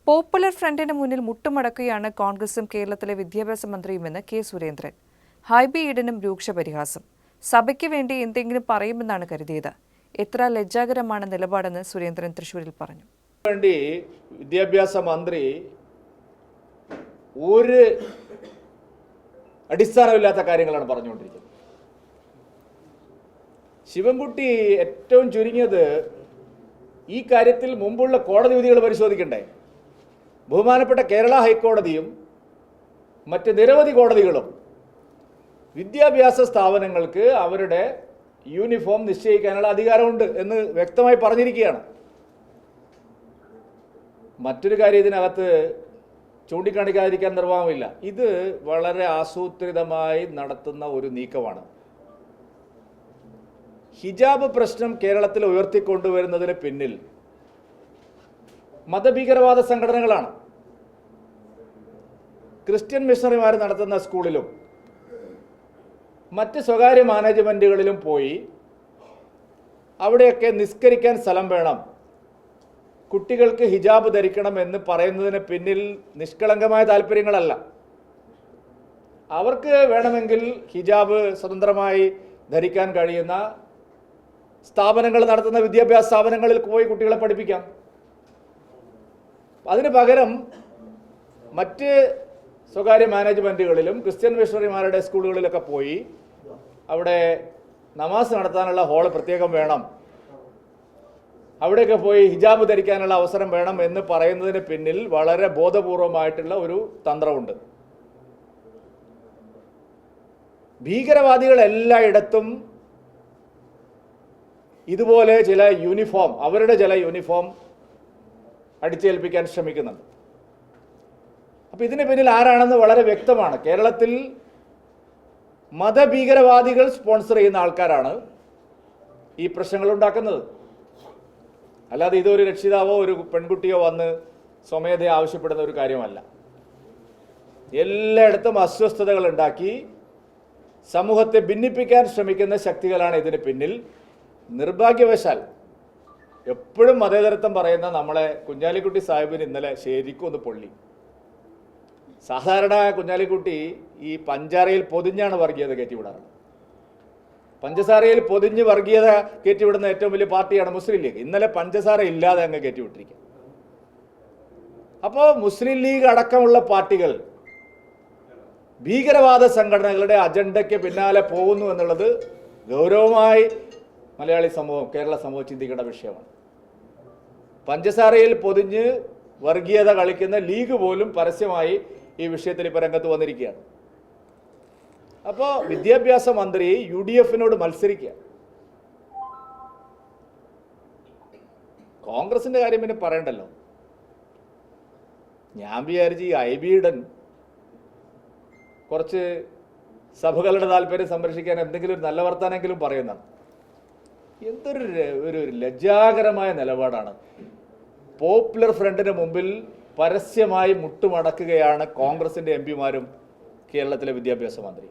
Popular ഫ്രണ്ടിന് മുന്നിൽ മുട്ടുമടക്കുകയാണ് കോൺഗ്രസും കേരളത്തിലെ വിദ്യാഭ്യാസ മന്ത്രിയുമെന്ന് കെ സുരേന്ദ്രൻ. ഹൈബി ഈഡനും രൂക്ഷ പരിഹാസം. സഭയ്ക്ക് വേണ്ടി എന്തെങ്കിലും പറയുമെന്നാണ് കരുതിയത്. എത്ര ലജ്ജാകരമാണ് നിലപാടെന്ന് സുരേന്ദ്രൻ തൃശൂരിൽ പറഞ്ഞു. വിദ്യാഭ്യാസ മന്ത്രി ഒരു അടിസ്ഥാനമില്ലാത്ത കാര്യങ്ങളാണ് പറഞ്ഞുകൊണ്ടിരിക്കുന്നത്. ശിവൻകുട്ടി ഏറ്റവും ചുരുങ്ങിയത് ഈ കാര്യത്തിൽ മുമ്പുള്ള കോടതി വിധികൾ പരിശോധിക്കണ്ടേ? ബഹുമാനപ്പെട്ട കേരള ഹൈക്കോടതിയും മറ്റ് നിരവധി കോടതികളും വിദ്യാഭ്യാസ സ്ഥാപനങ്ങൾക്ക് അവരുടെ യൂണിഫോം നിശ്ചയിക്കാനുള്ള അധികാരമുണ്ട് എന്ന് വ്യക്തമായി പറഞ്ഞിരിക്കുകയാണ്. മറ്റൊരു കാര്യം ഇതിനകത്ത് ചൂണ്ടിക്കാണിക്കാതിരിക്കാൻ നിർവാഹമില്ല. ഇത് വളരെ ആസൂത്രിതമായി നടത്തുന്ന ഒരു നീക്കമാണ്. ഹിജാബ് പ്രശ്നം കേരളത്തിൽ ഉയർത്തിക്കൊണ്ടുവരുന്നതിന് പിന്നിൽ മതഭീകരവാദ സംഘടനകളാണ്. ക്രിസ്ത്യൻ മിഷണറിമാർ നടത്തുന്ന സ്കൂളിലും മറ്റ് സ്വകാര്യ മാനേജ്മെൻറ്റുകളിലും പോയി അവിടെയൊക്കെ നിസ്കരിക്കാൻ സ്ഥലം വേണം, കുട്ടികൾക്ക് ഹിജാബ് ധരിക്കണം എന്ന് പറയുന്നതിന് പിന്നിൽ നിഷ്കളങ്കമായ താല്പര്യങ്ങളല്ല. അവർക്ക് വേണമെങ്കിൽ ഹിജാബ് സ്വതന്ത്രമായി ധരിക്കാൻ കഴിയുന്ന സ്ഥാപനങ്ങൾ നടത്തുന്ന വിദ്യാഭ്യാസ സ്ഥാപനങ്ങളിൽ പോയി കുട്ടികളെ പഠിപ്പിക്കാം. അതിന് പകരം മറ്റ് സ്വകാര്യ മാനേജ്മെൻറ്റുകളിലും ക്രിസ്ത്യൻ മിഷണറിമാരുടെ സ്കൂളുകളിലൊക്കെ പോയി അവിടെ നമാസ് നടത്താനുള്ള ഹാൾ പ്രത്യേകം വേണം, അവിടെയൊക്കെ പോയി ഹിജാബ് ധരിക്കാനുള്ള അവസരം വേണം എന്ന് പറയുന്നതിന് പിന്നിൽ വളരെ ബോധപൂർവമായിട്ടുള്ള ഒരു തന്ത്രമുണ്ട്. ഭീകരവാദികൾ എല്ലായിടത്തും ഇതുപോലെ ചില യൂണിഫോം, അവരുടെ ചില യൂണിഫോം അടിച്ചേൽപ്പിക്കാൻ ശ്രമിക്കുന്നുണ്ട്. അപ്പോൾ ഇതിന് പിന്നിൽ ആരാണെന്ന് വളരെ വ്യക്തമാണ്. കേരളത്തിൽ മതഭീകരവാദികൾ സ്പോൺസർ ചെയ്യുന്ന ആൾക്കാരാണ് ഈ പ്രശ്നങ്ങൾ ഉണ്ടാക്കുന്നത്. അല്ലാതെ ഇതൊരു രക്ഷിതാവോ ഒരു പെൺകുട്ടിയോ വന്ന് സ്വമേധയെ ആവശ്യപ്പെടുന്ന ഒരു കാര്യമല്ല. എല്ലായിടത്തും അസ്വസ്ഥതകൾ ഉണ്ടാക്കി സമൂഹത്തെ ഭിന്നിപ്പിക്കാൻ ശ്രമിക്കുന്ന ശക്തികളാണ് ഇതിന് പിന്നിൽ. നിർഭാഗ്യവശാൽ എപ്പോഴും മതേതരത്വം പറയുന്ന നമ്മളെ കുഞ്ഞാലിക്കുട്ടി സാഹിബിന് ഇന്നലെ ശരിക്കും ഒന്ന് പൊള്ളി. സാധാരണ കുഞ്ഞാലിക്കുട്ടി ഈ പഞ്ചാരയിൽ പൊതിഞ്ഞാണ് വർഗീയത കയറ്റിവിടാറ്. പഞ്ചസാരയിൽ പൊതിഞ്ഞ് വർഗീയത കയറ്റിവിടുന്ന ഏറ്റവും വലിയ പാർട്ടിയാണ് മുസ്ലിം ലീഗ്. ഇന്നലെ പഞ്ചസാര ഇല്ലാതെ അങ്ങ് കയറ്റിവിട്ടിരിക്കുക. അപ്പോൾ മുസ്ലിം ലീഗ് അടക്കമുള്ള പാർട്ടികൾ ഭീകരവാദ സംഘടനകളുടെ അജണ്ടയ്ക്ക് പിന്നാലെ പോകുന്നു എന്നുള്ളത് ഗൗരവമായി മലയാളി സമൂഹം, കേരള സമൂഹം ചിന്തിക്കേണ്ട വിഷയമാണ്. പഞ്ചസാരയിൽ പൊതിഞ്ഞ് വർഗീയത കളിക്കുന്ന ലീഗ് പോലും പരസ്യമായി ഈ വിഷയത്തിൽ ഇപ്പോൾ രംഗത്ത് വന്നിരിക്കുകയാണ്. അപ്പോൾ വിദ്യാഭ്യാസ മന്ത്രി UDF-നോട് മത്സരിക്കുക. കോൺഗ്രസിൻ്റെ കാര്യം പിന്നെ പറയണ്ടല്ലോ. ഞാൻ വിചാരിച്ച് ഈ ഹൈബി ഈഡൻ കുറച്ച് സഭകളുടെ താല്പര്യം സംരക്ഷിക്കാൻ എന്തെങ്കിലും ഒരു നല്ല വർത്താനെങ്കിലും പറയുന്നതാണ്. എന്തൊരു ലജ്ജാകരമായ നിലപാടാണ്. പോപ്പുലർ ഫ്രണ്ടിന് മുമ്പിൽ പരസ്യമായി മുട്ടുമടക്കുകയാണ് കോൺഗ്രസിൻ്റെ MP മാരും കേരളത്തിലെ വിദ്യാഭ്യാസ മന്ത്രി.